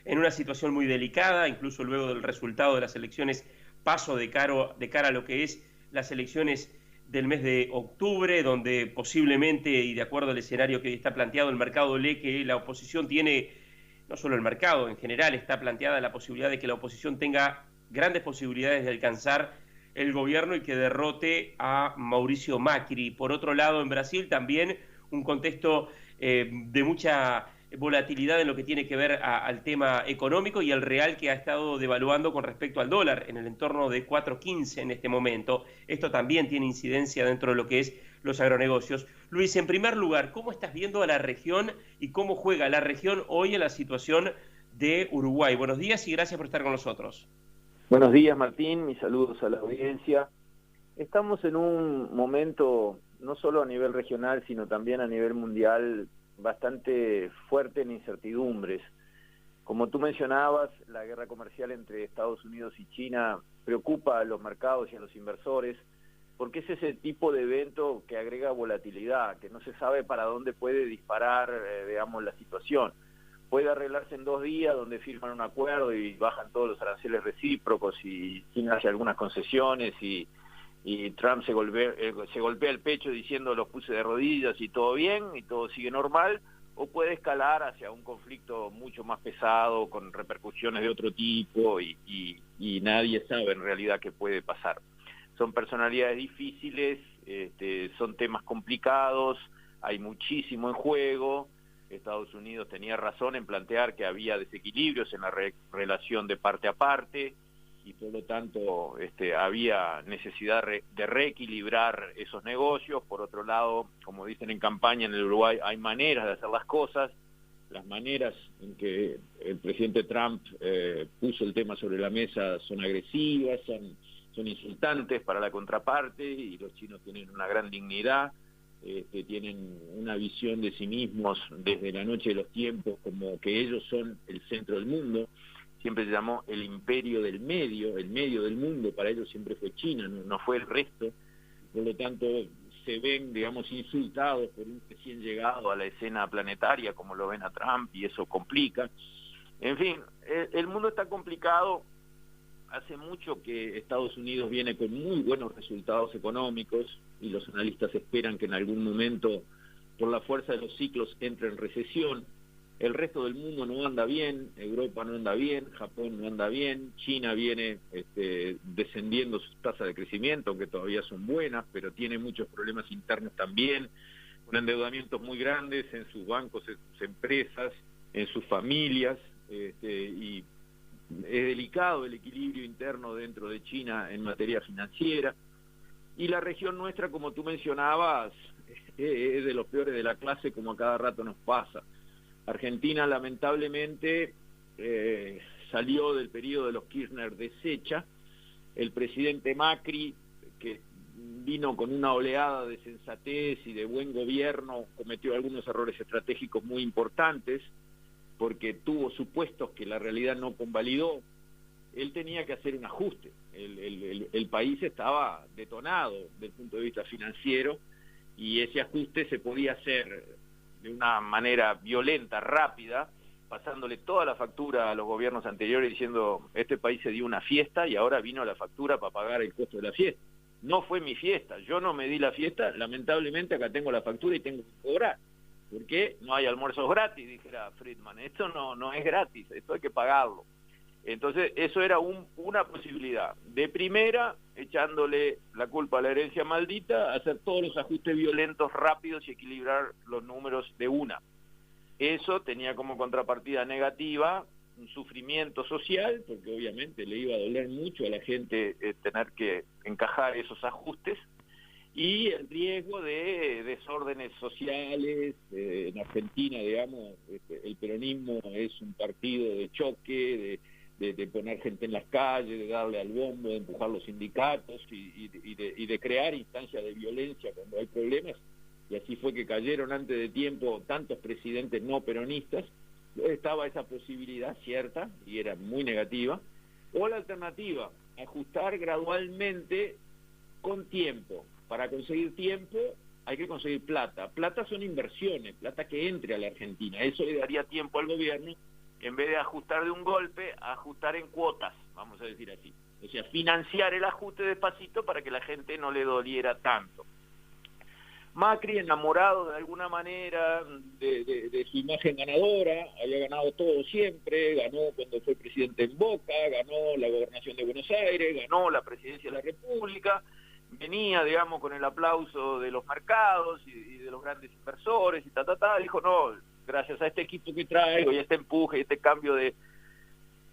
en una situación muy delicada, incluso luego del resultado de las elecciones, paso de cara a lo que es las elecciones del mes de octubre, donde posiblemente, y de acuerdo al escenario que hoy está planteado, el mercado lee que la oposición tiene, no solo el mercado, en general está planteada la posibilidad de que la oposición tenga grandes posibilidades de alcanzar el gobierno y que derrote a Mauricio Macri. Por otro lado, en Brasil también un contexto de mucha volatilidad en lo que tiene que ver al tema económico y el real que ha estado devaluando con respecto al dólar en el entorno de 4.15 en este momento. Esto también tiene incidencia dentro de lo que es los agronegocios. Luis, en primer lugar, ¿cómo estás viendo a la región y cómo juega la región hoy en la situación de Uruguay? Buenos días y gracias por estar con nosotros. Buenos días, Martín, mis saludos a la audiencia. Estamos en un momento, no solo a nivel regional, sino también a nivel mundial, bastante fuerte en incertidumbres. Como tú mencionabas, la guerra comercial entre Estados Unidos y China preocupa a los mercados y a los inversores, porque es ese tipo de evento que agrega volatilidad, que no se sabe para dónde puede disparar, digamos, la situación. Puede arreglarse en 2 días, donde firman un acuerdo y bajan todos los aranceles recíprocos y China hace algunas concesiones y Trump se golpea el pecho diciendo los puse de rodillas y todo bien y todo sigue normal, o puede escalar hacia un conflicto mucho más pesado con repercusiones de otro tipo y nadie sabe en realidad qué puede pasar. Son personalidades difíciles, son temas complicados, hay muchísimo en juego. Estados Unidos tenía razón en plantear que había desequilibrios en la relación de parte a parte y por lo tanto había necesidad de reequilibrar esos negocios. Por otro lado, como dicen en campaña en el Uruguay, hay maneras de hacer las cosas. Las maneras en que el presidente Trump puso el tema sobre la mesa son agresivas, son insultantes para la contraparte, y los chinos tienen una gran dignidad. Tienen una visión de sí mismos desde la noche de los tiempos como que ellos son el centro del mundo. Siempre se llamó el imperio del medio, el medio del mundo para ellos siempre fue China, no fue el resto. Por lo tanto se ven, digamos, insultados por un recién llegado a la escena planetaria como lo ven a Trump, y eso complica. En fin, el mundo está complicado. Hace mucho que Estados Unidos viene con muy buenos resultados económicos y los analistas esperan que en algún momento, por la fuerza de los ciclos, entre en recesión. El resto del mundo no anda bien, Europa no anda bien, Japón no anda bien, China viene descendiendo sus tasas de crecimiento, aunque todavía son buenas, pero tiene muchos problemas internos también, con endeudamientos muy grandes en sus bancos, en sus empresas, en sus familias, y es delicado el equilibrio interno dentro de China en materia financiera. Y la región nuestra, como tú mencionabas, es de los peores de la clase, como a cada rato nos pasa. Argentina, lamentablemente, salió del periodo de los Kirchner deshecha. El presidente Macri, que vino con una oleada de sensatez y de buen gobierno, cometió algunos errores estratégicos muy importantes, porque tuvo supuestos que la realidad no convalidó. Él tenía que hacer un ajuste. El país estaba detonado desde el punto de vista financiero, y ese ajuste se podía hacer de una manera violenta, rápida, pasándole toda la factura a los gobiernos anteriores, diciendo, este país se dio una fiesta y ahora vino la factura para pagar el costo de la fiesta. No fue mi fiesta, yo no me di la fiesta, lamentablemente acá tengo la factura y tengo que cobrar. Porque no hay almuerzos gratis, dijera Friedman. Esto no es gratis, esto hay que pagarlo. Entonces, eso era una posibilidad. De primera, echándole la culpa a la herencia maldita, hacer todos los ajustes violentos rápidos y equilibrar los números de una. Eso tenía como contrapartida negativa un sufrimiento social, porque obviamente le iba a doler mucho a la gente tener que encajar esos ajustes, y el riesgo de desórdenes sociales. En Argentina, digamos, el peronismo es un partido de choque, de poner gente en las calles, de darle al bombo, de empujar los sindicatos y de crear instancias de violencia cuando hay problemas, y así fue que cayeron antes de tiempo tantos presidentes no peronistas. Estaba esa posibilidad cierta y era muy negativa, o la alternativa, ajustar gradualmente con tiempo. Para conseguir tiempo hay que conseguir plata. Plata son inversiones, plata que entre a la Argentina. Eso le daría tiempo al gobierno en vez de ajustar de un golpe, ajustar en cuotas, vamos a decir así. O sea, financiar el ajuste despacito para que la gente no le doliera tanto. Macri, enamorado de alguna manera de su imagen ganadora, había ganado todo siempre, ganó cuando fue presidente en Boca, ganó la gobernación de Buenos Aires, ganó la presidencia de la República, venía, digamos, con el aplauso de los mercados y de los grandes inversores y dijo, no, gracias a este equipo que traigo y a este empuje y este cambio de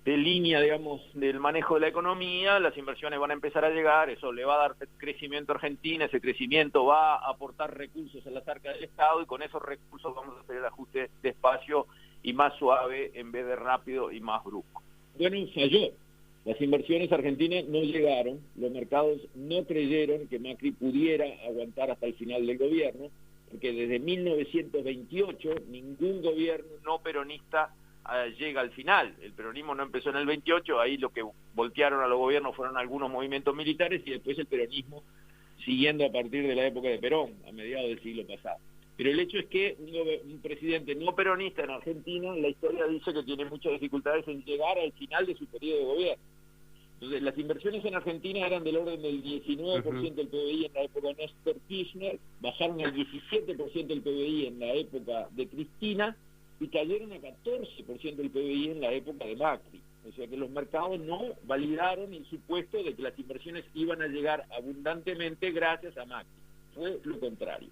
línea, digamos, del manejo de la economía, las inversiones van a empezar a llegar, eso le va a dar crecimiento a Argentina, ese crecimiento va a aportar recursos a las arcas del Estado y con esos recursos vamos a hacer el ajuste despacio y más suave en vez de rápido y más brusco. Bueno, falló. Las inversiones argentinas no llegaron, los mercados no creyeron que Macri pudiera aguantar hasta el final del gobierno, porque desde 1928 ningún gobierno no peronista llega al final. El peronismo no empezó en el 28, ahí lo que voltearon a los gobiernos fueron algunos movimientos militares y después el peronismo siguiendo a partir de la época de Perón, a mediados del siglo pasado. Pero el hecho es que un presidente no peronista en Argentina, la historia dice que tiene muchas dificultades en llegar al final de su periodo de gobierno. Entonces, las inversiones en Argentina eran del orden del 19% del PBI en la época de Néstor Kirchner, bajaron al 17% del PBI en la época de Cristina, y cayeron a 14% del PBI en la época de Macri. O sea que los mercados no validaron el supuesto de que las inversiones iban a llegar abundantemente gracias a Macri. Fue lo contrario.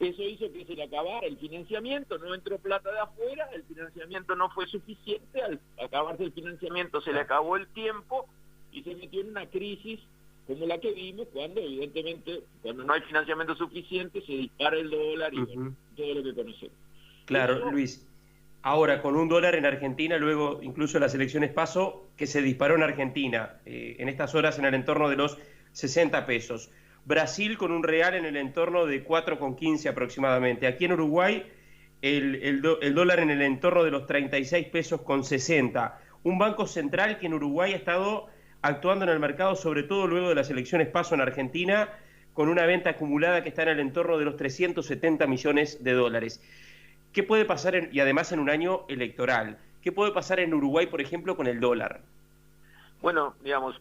Eso hizo que se le acabara el financiamiento, no entró plata de afuera, el financiamiento no fue suficiente, al acabarse el financiamiento se le acabó el tiempo y se metió en una crisis como la que vimos cuando, evidentemente, cuando no hay financiamiento suficiente, se dispara el dólar y bueno, todo lo que conocemos. Claro, eso, Luis. Ahora, con $1 en Argentina, luego incluso las elecciones PASO, que se disparó en Argentina, en estas horas en el entorno de los 60 pesos. Brasil con un real en el entorno de 4,15 aproximadamente. Aquí en Uruguay, el dólar en el entorno de los 36 pesos con 60. Un banco central que en Uruguay ha estado actuando en el mercado, sobre todo luego de las elecciones PASO en Argentina, con una venta acumulada que está en el entorno de los 370 millones de dólares. ¿Qué puede pasar, y además en un año electoral, qué puede pasar en Uruguay, por ejemplo, con el dólar? Bueno, digamos,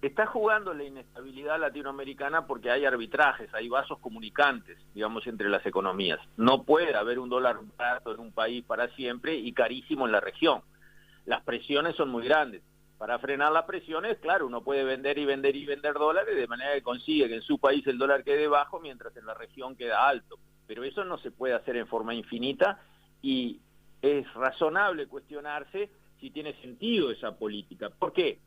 está jugando la inestabilidad latinoamericana porque hay arbitrajes, hay vasos comunicantes, digamos, entre las economías. No puede haber un dólar barato en un país para siempre y carísimo en la región. Las presiones son muy grandes. Para frenar las presiones, claro, uno puede vender y vender y vender dólares de manera que consigue que en su país el dólar quede bajo mientras en la región queda alto. Pero eso no se puede hacer en forma infinita y es razonable cuestionarse si tiene sentido esa política. ¿Por qué?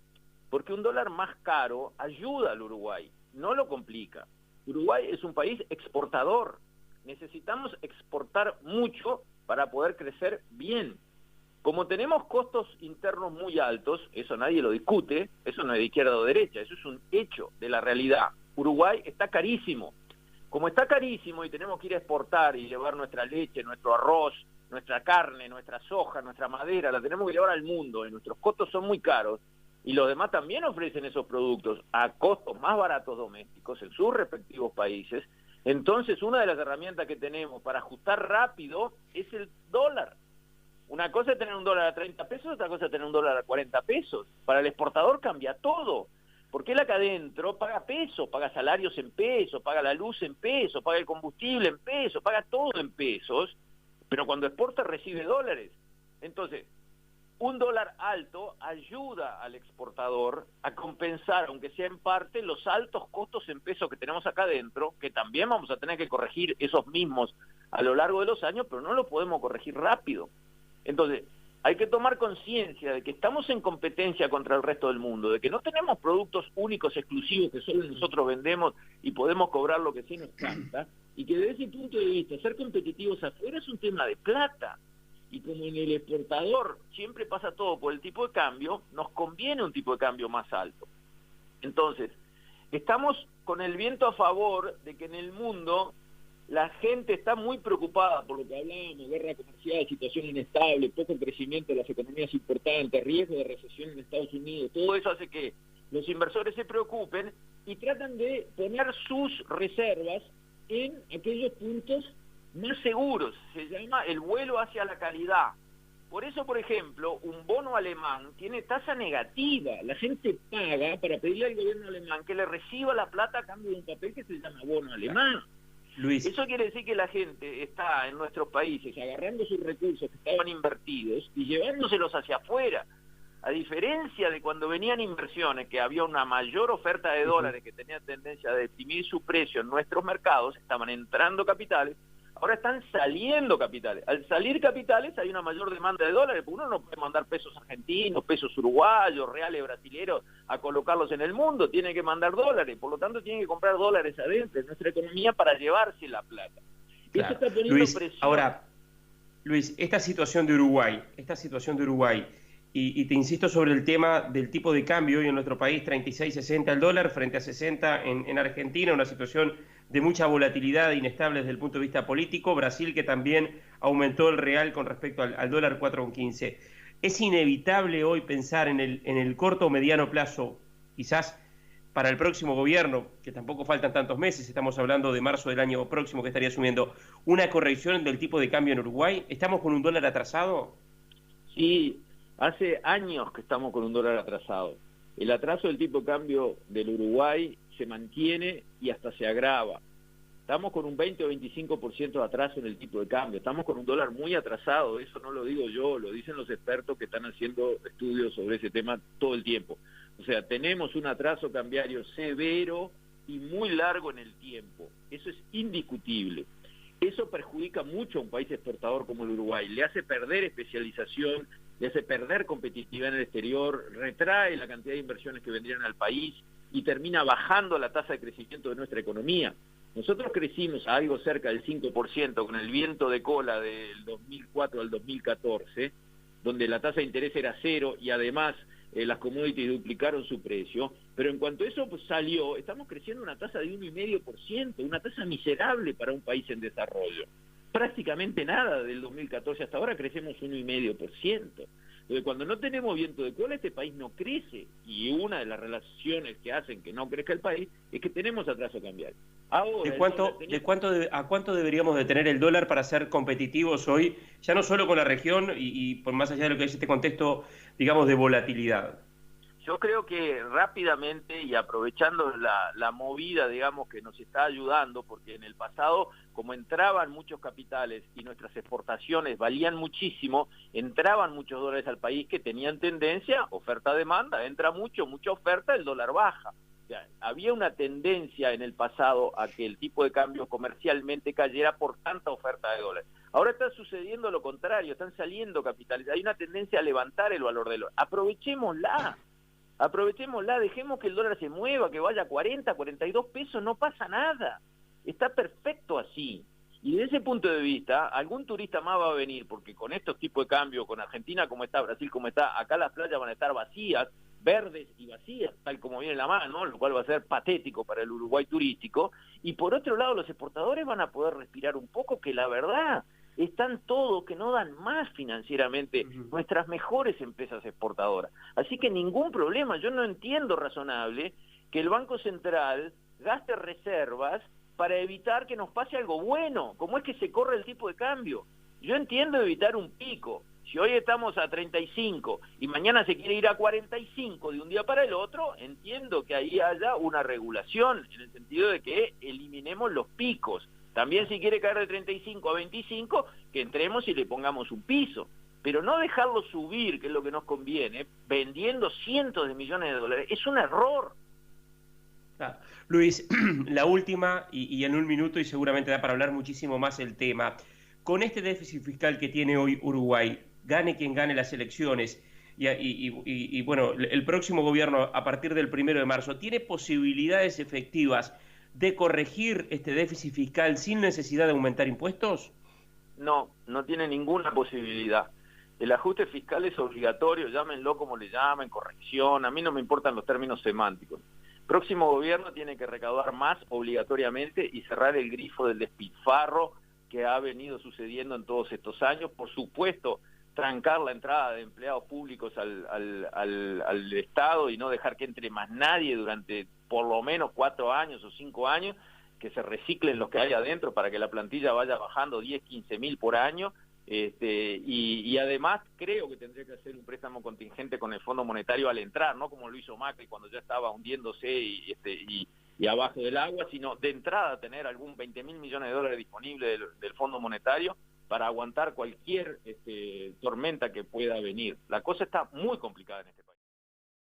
Porque un dólar más caro ayuda al Uruguay, no lo complica. Uruguay es un país exportador. Necesitamos exportar mucho para poder crecer bien. Como tenemos costos internos muy altos, eso nadie lo discute, eso no es de izquierda o derecha, eso es un hecho de la realidad. Uruguay está carísimo. Como está carísimo y tenemos que ir a exportar y llevar nuestra leche, nuestro arroz, nuestra carne, nuestra soja, nuestra madera, la tenemos que llevar al mundo y nuestros costos son muy caros y los demás también ofrecen esos productos a costos más baratos domésticos en sus respectivos países, entonces una de las herramientas que tenemos para ajustar rápido es el dólar. Una cosa es tener un dólar a 30 pesos, otra cosa es tener un dólar a 40 pesos. Para el exportador cambia todo. Porque él acá adentro paga pesos, paga salarios en pesos, paga la luz en pesos, paga el combustible en pesos, paga todo en pesos, pero cuando exporta recibe dólares. Entonces, un dólar alto ayuda al exportador a compensar, aunque sea en parte, los altos costos en pesos que tenemos acá adentro, que también vamos a tener que corregir esos mismos a lo largo de los años, pero no lo podemos corregir rápido. Entonces, hay que tomar conciencia de que estamos en competencia contra el resto del mundo, de que no tenemos productos únicos, exclusivos, que solo nosotros vendemos y podemos cobrar lo que sí nos canta, y que desde ese punto de vista, ser competitivos afuera es un tema de plata. Y como en el exportador siempre pasa todo por el tipo de cambio, nos conviene un tipo de cambio más alto. Entonces, estamos con el viento a favor de que en el mundo la gente está muy preocupada por lo que hablábamos, guerra comercial, situación inestable, poco crecimiento de las economías importantes, riesgo de recesión en Estados Unidos. Todo eso hace que los inversores se preocupen y tratan de poner sus reservas en aquellos puntos más seguros. Se llama el vuelo hacia la calidad. Por eso, por ejemplo, un bono alemán tiene tasa negativa. La gente paga para pedirle al gobierno alemán que le reciba la plata a cambio de un papel que se llama bono alemán. Luis. Eso quiere decir que la gente está en nuestros países agarrando sus recursos que estaban invertidos y llevándoselos hacia afuera. A diferencia de cuando venían inversiones, que había una mayor oferta de dólares que tenía tendencia a deprimir su precio en nuestros mercados, estaban entrando capitales, ahora están saliendo capitales. Al salir capitales hay una mayor demanda de dólares, porque uno no puede mandar pesos argentinos, pesos uruguayos, reales brasileños a colocarlos en el mundo, tiene que mandar dólares, por lo tanto tiene que comprar dólares adentro de nuestra economía para llevarse la plata. Claro. Eso está poniendo Luis, presión. ahora, Luis, esta situación de Uruguay, y te insisto sobre el tema del tipo de cambio hoy en nuestro país, 36.60 el dólar frente a 60 en Argentina, una situación de mucha volatilidad e inestable desde el punto de vista político. Brasil, que también aumentó el real con respecto al dólar 4,15. Es inevitable hoy pensar en el corto o mediano plazo, quizás para el próximo gobierno, que tampoco faltan tantos meses, estamos hablando de marzo del año próximo que estaría asumiendo, una corrección del tipo de cambio en Uruguay. ¿Estamos con un dólar atrasado? Sí, hace años que estamos con un dólar atrasado. El atraso del tipo de cambio del Uruguay se mantiene y hasta se agrava. Estamos con un 20 o 25% de atraso en el tipo de cambio. Estamos con un dólar muy atrasado. Eso no lo digo yo, lo dicen los expertos que están haciendo estudios sobre ese tema todo el tiempo. O sea, tenemos un atraso cambiario severo y muy largo en el tiempo. Eso es indiscutible. Eso perjudica mucho a un país exportador como el Uruguay. Le hace perder especialización, le hace perder competitividad en el exterior, retrae la cantidad de inversiones que vendrían al país y termina bajando la tasa de crecimiento de nuestra economía. Nosotros crecimos a algo cerca del 5% con el viento de cola del 2004 al 2014, donde la tasa de interés era cero y además las commodities duplicaron su precio, pero en cuanto eso salió, estamos creciendo una tasa de 1,5%, una tasa miserable para un país en desarrollo. Prácticamente nada del 2014 hasta ahora crecemos 1,5%. Entonces, cuando no tenemos viento de cola, este país no crece, y una de las relaciones que hacen que no crezca el país es que tenemos atraso cambiario. Ahora, ¿A cuánto deberíamos de tener el dólar para ser competitivos hoy, ya no solo con la región y por más allá de lo que es este contexto, digamos, de volatilidad? Yo creo que rápidamente y aprovechando la movida, digamos, que nos está ayudando, porque en el pasado, como entraban muchos capitales y nuestras exportaciones valían muchísimo, entraban muchos dólares al país que tenían tendencia, oferta-demanda, entra mucha oferta, el dólar baja. O sea, había una tendencia en el pasado a que el tipo de cambio comercialmente cayera por tanta oferta de dólares. Ahora está sucediendo lo contrario, están saliendo capitales, hay una tendencia a levantar el valor del dólar. Aprovechémosla, dejemos que el dólar se mueva, que vaya a 40, 42 pesos, no pasa nada. Está perfecto así. Y desde ese punto de vista, algún turista más va a venir, porque con estos tipos de cambio, con Argentina como está, Brasil como está, acá las playas van a estar vacías, verdes y vacías, tal como viene la mano, lo cual va a ser patético para el Uruguay turístico. Y por otro lado, los exportadores van a poder respirar un poco, que la verdad están todos que no dan más financieramente nuestras mejores empresas exportadoras. Así que ningún problema, yo no entiendo razonable que el Banco Central gaste reservas para evitar que nos pase algo bueno, como es que se corre el tipo de cambio. Yo entiendo evitar un pico. Si hoy estamos a 35 y mañana se quiere ir a 45 de un día para el otro, entiendo que ahí haya una regulación, en el sentido de que eliminemos los picos. También si quiere caer de 35 a 25, que entremos y le pongamos un piso. Pero no dejarlo subir, que es lo que nos conviene, vendiendo cientos de millones de dólares, es un error. Luis, la última, y en un minuto, y seguramente da para hablar muchísimo más el tema. Con este déficit fiscal que tiene hoy Uruguay, gane quien gane las elecciones, y bueno, el próximo gobierno a partir del 1 de marzo, ¿tiene posibilidades efectivas de corregir este déficit fiscal sin necesidad de aumentar impuestos? No, no tiene ninguna posibilidad. El ajuste fiscal es obligatorio, llámenlo como le llamen, corrección, a mí no me importan los términos semánticos. Próximo gobierno tiene que recaudar más obligatoriamente y cerrar el grifo del despilfarro que ha venido sucediendo en todos estos años. Por supuesto, trancar la entrada de empleados públicos al Estado y no dejar que entre más nadie durante por lo menos 4 años o 5 años, que se reciclen los que hay adentro para que la plantilla vaya bajando 10, 15 mil por año. Y además creo que tendría que hacer un préstamo contingente con el Fondo Monetario al entrar, no como lo hizo Macri cuando ya estaba hundiéndose y abajo del agua, sino de entrada tener algún 20.000 millones de dólares disponibles del Fondo Monetario para aguantar cualquier tormenta que pueda venir. La cosa está muy complicada en este país.